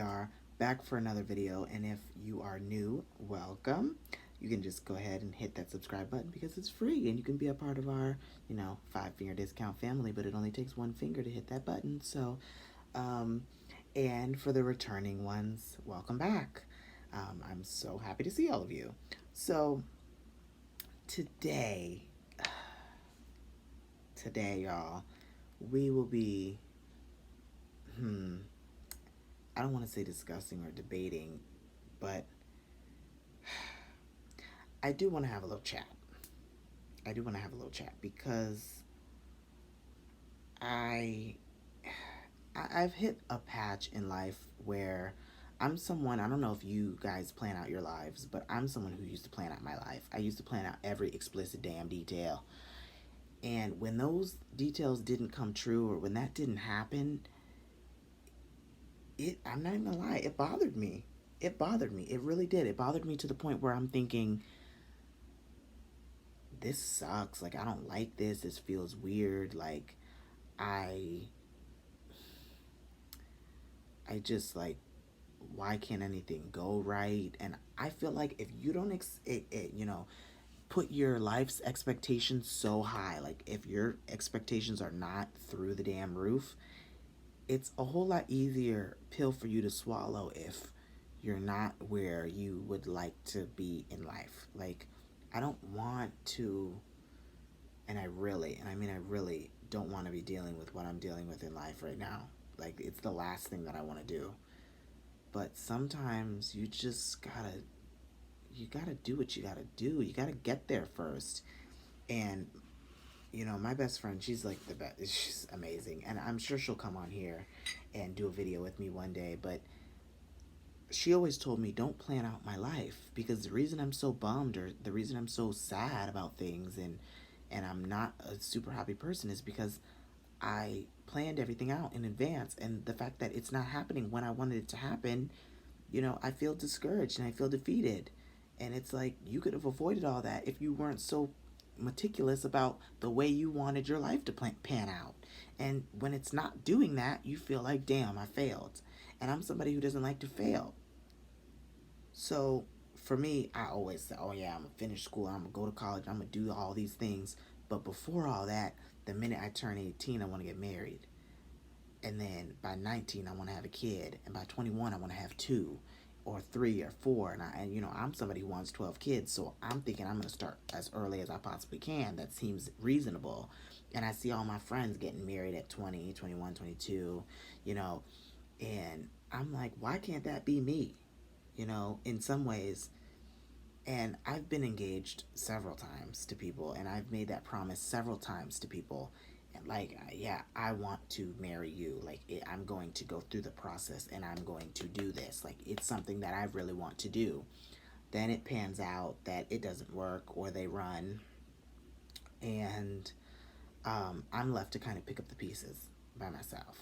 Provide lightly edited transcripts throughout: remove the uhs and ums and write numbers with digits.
are back for another video, and if you are new, welcome. You can just go ahead and hit that subscribe button because it's free and you can be a part of our, 5 finger discount family, but it only takes one finger to hit that button. Um, and for the returning ones, welcome back. I'm so happy to see all of you. So, today, y'all, we will be, hmm, I don't want to say discussing or debating, but I do want to have a little chat. Because I I've hit a patch in life where I'm someone, I don't know if you guys plan out your lives, but I'm someone who used to plan out my life. I used to plan out every explicit damn detail. And when those details didn't come true or when that didn't happen, I'm not even gonna lie, it bothered me. It bothered me. It really did. It bothered me to the point where I'm thinking, this sucks. Like, I don't like this. This feels weird. Like, I I just like, why can't anything go right? And I feel like if you don't put your life's expectations so high, like if your expectations are not through the damn roof, it's a whole lot easier pill for you to swallow if you're not where you would like to be in life. Like, I don't want to, and I really don't want to be dealing with what I'm dealing with in life right now. Like, it's the last thing that I want to do. But sometimes you gotta do what you gotta do. You gotta get there first. And my best friend, she's like the best. She's amazing, and I'm sure she'll come on here and do a video with me one day. But she always told me, don't plan out my life, because the reason I'm so bummed or the reason I'm so sad about things and I'm not a super happy person is because I planned everything out in advance, and the fact that it's not happening when I wanted it to happen, I feel discouraged and I feel defeated. And it's like, you could have avoided all that if you weren't so meticulous about the way you wanted your life to pan out. And when it's not doing that, you feel like, damn, I failed. And I'm somebody who doesn't like to fail. So for me, I always say, oh yeah, I'm going to finish school, I'm going to go to college, I'm going to do all these things. But before all that, the minute I turn 18, I want to get married. And then by 19, I want to have a kid. And by 21, I want to have two or three or four. I'm somebody who wants 12 kids. So I'm thinking I'm going to start as early as I possibly can. That seems reasonable. And I see all my friends getting married at 20, 21, 22, you know, and I'm like, why can't that be me? In some ways. And I've been engaged several times to people, and I've made that promise several times to people. And like, yeah, I want to marry you. Like, I'm going to go through the process and I'm going to do this. Like, it's something that I really want to do. Then it pans out that it doesn't work or they run, and I'm left to kind of pick up the pieces by myself,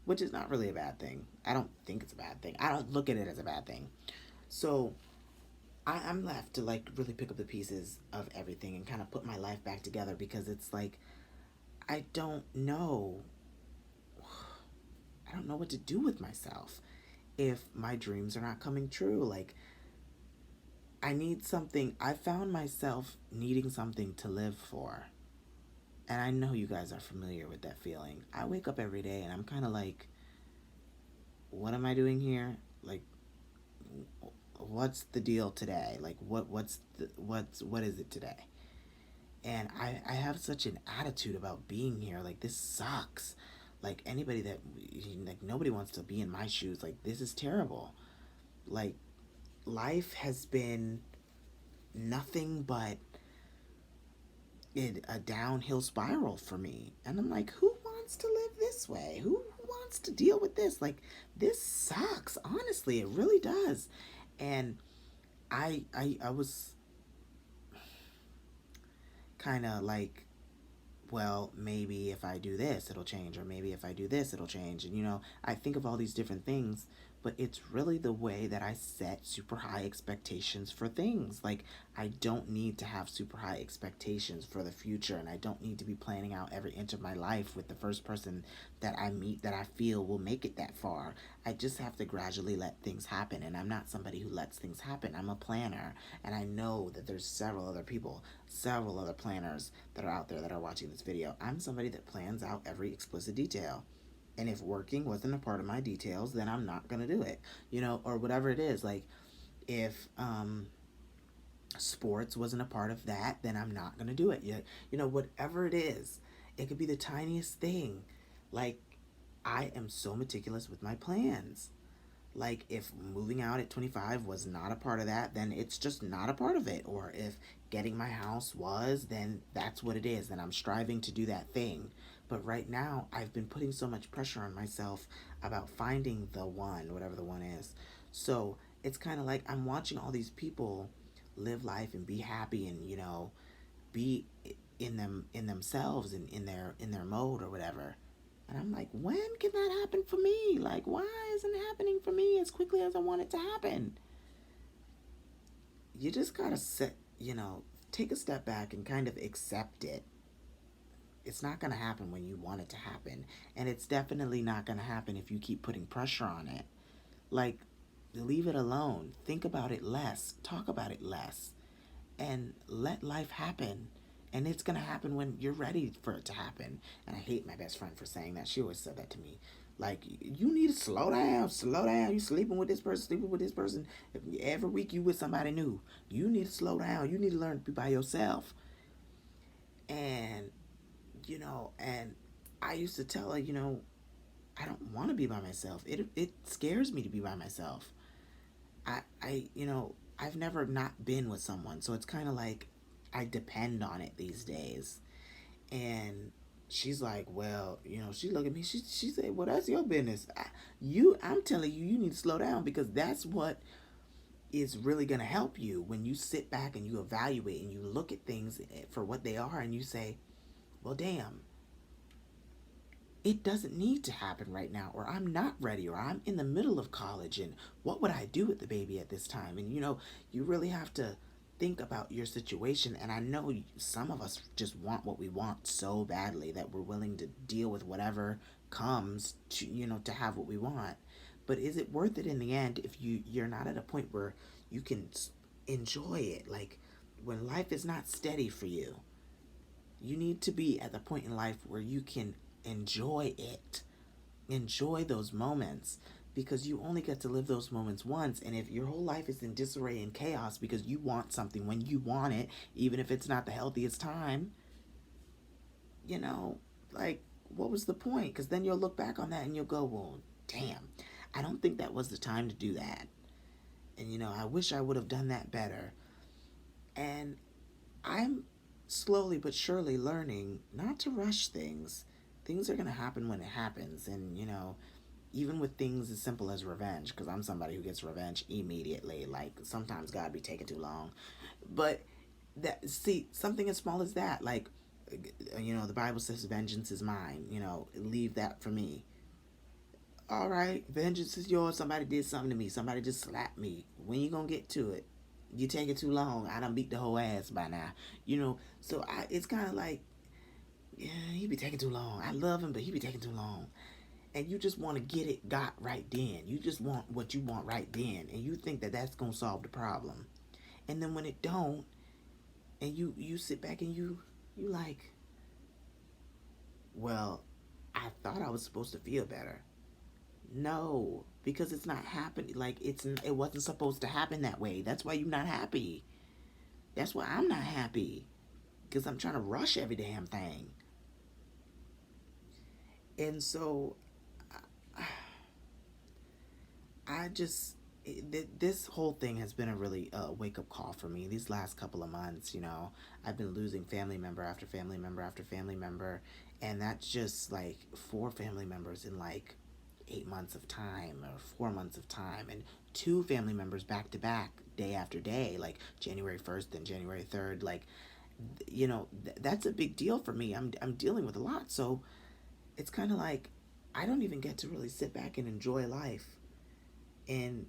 which is not really a bad thing. I don't think it's a bad thing. I don't look at it as a bad thing. So I'm left to like really pick up the pieces of everything and kind of put my life back together, because it's like, I don't know. I don't know what to do with myself if my dreams are not coming true. Like, I need something. I found myself needing something to live for. And I know you guys are familiar with that feeling. I wake up every day and I'm kind of like, what am I doing here? Like, what's the deal today? Like, what is it today? And I have such an attitude about being here. Like, this sucks. Like, anybody that, like, nobody wants to be in my shoes. Like, this is terrible. Like, life has been nothing but a downhill spiral for me. And I'm like, who wants to live this way? Who wants to deal with this? Like, this sucks. Honestly, it really does. And I was kind of like, well, maybe if I do this, it'll change, or maybe if I do this, it'll change. And I think of all these different things, but it's really the way that I set super high expectations for things. Like, I don't need to have super high expectations for the future, and I don't need to be planning out every inch of my life with the first person that I meet that I feel will make it that far. I just have to gradually let things happen, and I'm not somebody who lets things happen. I'm a planner, and I know that there's several other people, several other planners that are out there that are watching this video. I'm somebody that plans out every explicit detail. And if working wasn't a part of my details, then I'm not going to do it, or whatever it is. Like, if sports wasn't a part of that, then I'm not going to do it. Whatever it is, it could be the tiniest thing. Like, I am so meticulous with my plans. Like, if moving out at 25 was not a part of that, then it's just not a part of it. Or if getting my house was, then that's what it is. Then I'm striving to do that thing. But right now, I've been putting so much pressure on myself about finding the one, whatever the one is. So it's kind of like I'm watching all these people live life and be happy and, be in themselves and in their mode or whatever. And I'm like, when can that happen for me? Like, why isn't it happening for me as quickly as I want it to happen? You just gotta take a step back and kind of accept it. It's not gonna happen when you want it to happen. And it's definitely not gonna happen if you keep putting pressure on it. Like, leave it alone. Think about it less. Talk about it less. And let life happen. And it's going to happen when you're ready for it to happen. And I hate my best friend for saying that. She always said that to me. Like, you need to slow down. Slow down. You sleeping with this person, sleeping with this person. Every week you with somebody new. You need to slow down. You need to learn to be by yourself. And, and I used to tell her, I don't want to be by myself. It scares me to be by myself. I've never not been with someone, so it's kind of like I depend on it these days. And she's like, well, she look at me. She said, well, that's your business. I'm telling you, you need to slow down because that's what is really gonna help you when you sit back and you evaluate and you look at things for what they are and you say, well, damn, it doesn't need to happen right now, or I'm not ready, or I'm in the middle of college, and what would I do with the baby at this time? And you really have to think about your situation. And I know some of us just want what we want so badly that we're willing to deal with whatever comes to have what we want. But is it worth it in the end if you're not at a point where you can enjoy it? Like, when life is not steady for you, you need to be at the point in life where you can enjoy it. Enjoy those moments because you only get to live those moments once. And if your whole life is in disarray and chaos because you want something when you want it, even if it's not the healthiest time, you know, like, what was the point? Because then you'll look back on that and you'll go, well, damn, I don't think that was the time to do that. And, I wish I would have done that better. And I'm slowly but surely learning not to rush things. Things are going to happen when it happens. And, even with things as simple as revenge, because I'm somebody who gets revenge immediately. Like, sometimes God be taking too long. But, something as small as that, like, the Bible says vengeance is mine. Leave that for me. All right, vengeance is yours. Somebody did something to me. Somebody just slapped me. When you gonna get to it? You take it too long. I done beat the whole ass by now. So it's kind of like, yeah, he be taking too long. I love him, but he be taking too long. And you just want to get it got right then. You just want what you want right then, and you think that that's gonna solve the problem. And then when it don't, and you sit back and you like, well, I thought I was supposed to feel better. No, because it's not happening. Like, it wasn't supposed to happen that way. That's why you're not happy. That's why I'm not happy, because I'm trying to rush every damn thing. And so I just this whole thing has been a really wake up call for me these last couple of months. I've been losing family member after family member after family member, and that's just like 4 family members in like 8 months of time or 4 months of time, and 2 family members back to back, day after day, like January 1st and January 3rd. Like, that's a big deal for me. I'm dealing with a lot, so it's kind of like I don't even get to really sit back and enjoy life and,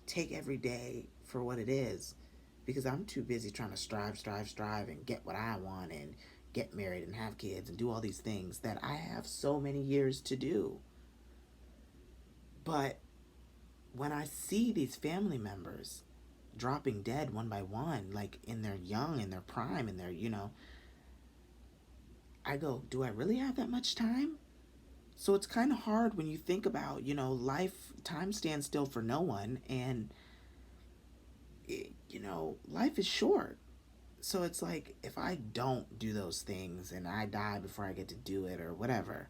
take every day for what it is, because I'm too busy trying to strive and get what I want and get married and have kids and do all these things that I have so many years to do. But when I see these family members dropping dead one by one, like in their young, in their prime, in their, I go, do I really have that much time? So it's kind of hard when you think about, life, time stands still for no one. And, life is short. So it's like, if I don't do those things and I die before I get to do it or whatever,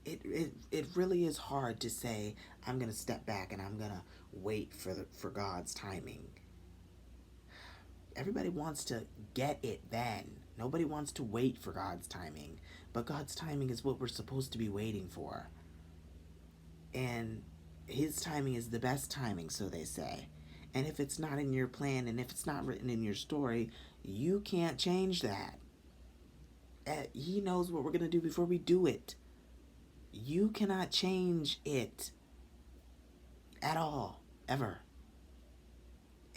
it really is hard to say, I'm going to step back and I'm going to wait for God's timing. Everybody wants to get it then. Nobody wants to wait for God's timing. But God's timing is what we're supposed to be waiting for. And his timing is the best timing, so they say. And if it's not in your plan and if it's not written in your story, you can't change that. He knows what we're going to do before we do it. You cannot change it at all, ever.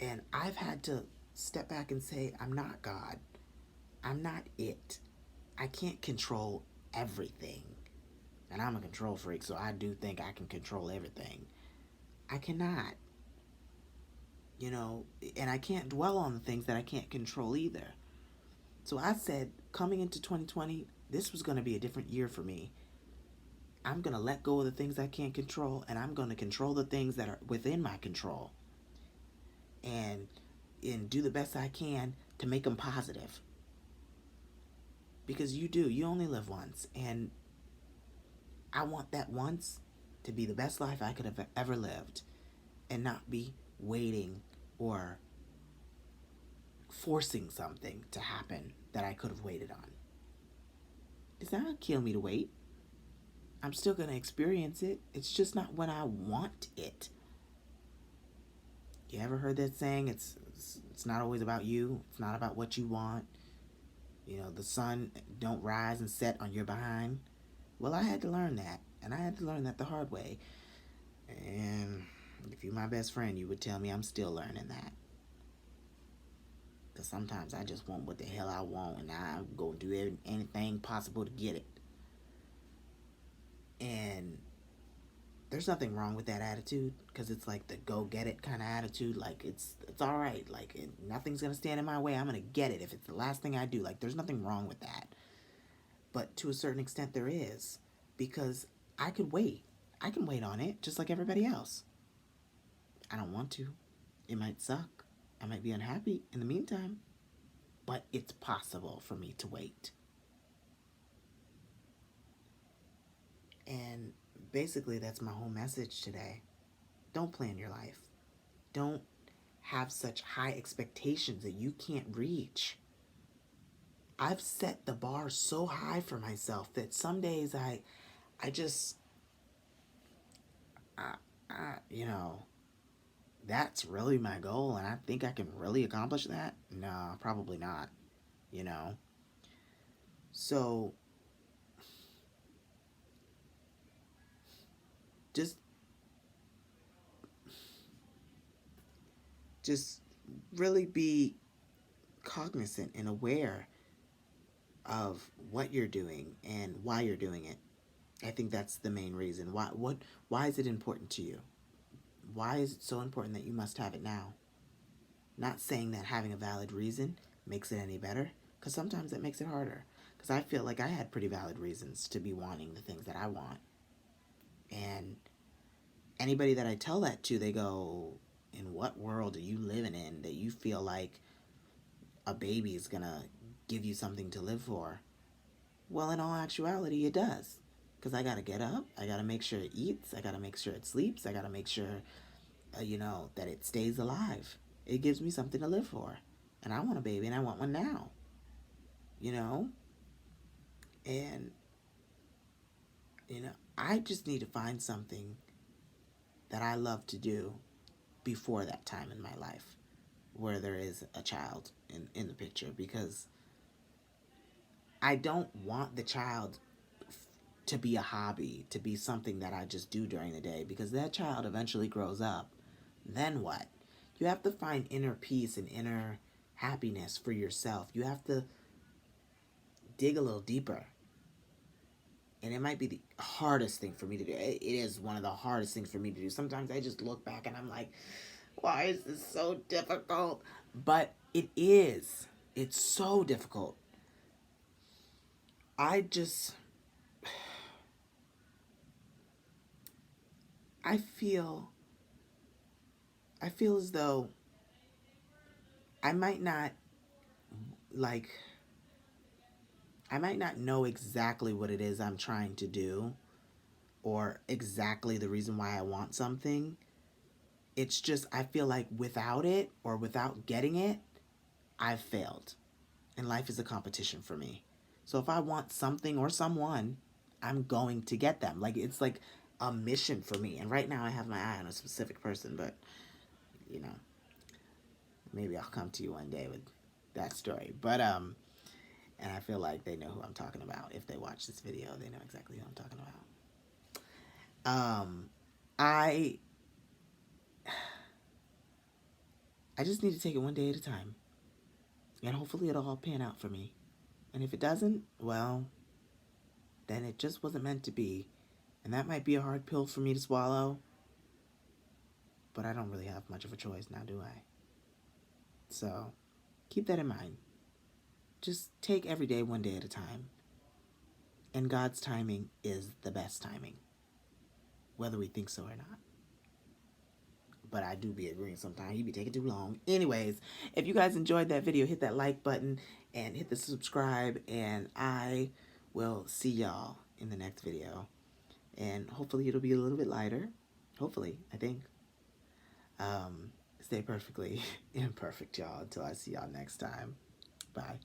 And I've had to step back and say, I'm not God. I'm not it. I can't control everything. And I'm a control freak, so I do think I can control everything. I cannot. And I can't dwell on the things that I can't control either. So I said, coming into 2020, this was going to be a different year for me. I'm going to let go of the things I can't control, and I'm going to control the things that are within my control. And do the best I can to make them positive. Because you only live once. And I want that once to be the best life I could have ever lived. And not be waiting or forcing something to happen that I could have waited on. It's not going to kill me to wait. I'm still going to experience it. It's just not when I want it. You ever heard that saying? It's not always about you. It's not about what you want. The sun don't rise and set on your behind. Well, I had to learn that. And I had to learn that the hard way. And if you're my best friend, you would tell me I'm still learning that. Because sometimes I just want what the hell I want, and I'm going to do anything possible to get it. And there's nothing wrong with that attitude, because it's like the go get it kind of attitude. Like, it's all right. Like, nothing's going to stand in my way. I'm going to get it if it's the last thing I do. Like, there's nothing wrong with that. But to a certain extent, there is. Because I could wait. I can wait on it just like everybody else. I don't want to. It might suck. I might be unhappy in the meantime. But it's possible for me to wait. And basically, that's my whole message today. Don't plan your life. Don't have such high expectations that you can't reach. I've set the bar so high for myself that some days I just, that's really my goal, and I think I can really accomplish that. No, probably not. So just really be cognizant and aware of what you're doing and why you're doing it. I think that's the main reason. Why is it important to you? Why is it so important that you must have it now? Not saying that having a valid reason makes it any better, because sometimes it makes it harder. Because I feel like I had pretty valid reasons to be wanting the things that I want. And anybody that I tell that to, they go, in what world are you living in that you feel like a baby is going to give you something to live for? Well, in all actuality, it does. Because I got to get up. I got to make sure it eats. I got to make sure it sleeps. I got to make sure, that it stays alive. It gives me something to live for. And I want a baby, and I want one now. And, I just need to find something that I love to do before that time in my life where there is a child in the picture, because I don't want the child to be a hobby, to be something that I just do during the day, because that child eventually grows up. Then what? You have to find inner peace and inner happiness for yourself. You have to dig a little deeper. And it might be the hardest thing for me to do. It is one of the hardest things for me to do. Sometimes I just look back and I'm like, why is this so difficult? But it is. It's so difficult. I just, I feel, I feel as though I might not, like, I might not know exactly what it is I'm trying to do or exactly the reason why I want something. It's just, I feel like without it or without getting it, I've failed. And life is a competition for me. So if I want something or someone, I'm going to get them. Like, it's like a mission for me. And right now I have my eye on a specific person, but, you know, maybe I'll come to you one day with that story. But, and I feel like they know who I'm talking about. If they watch this video, they know exactly who I'm talking about. I just need to take it one day at a time. And hopefully it'll all pan out for me. And if it doesn't, well, then it just wasn't meant to be. And that might be a hard pill for me to swallow. But I don't really have much of a choice now, do I? So keep that in mind. Just take every day one day at a time. And God's timing is the best timing, whether we think so or not. But I do be agreeing sometimes. He be taking too long. Anyways, if you guys enjoyed that video, hit that like button and hit the subscribe. And I will see y'all in the next video. And hopefully it'll be a little bit lighter. Hopefully, I think. Stay perfectly imperfect, y'all, until I see y'all next time. Bye.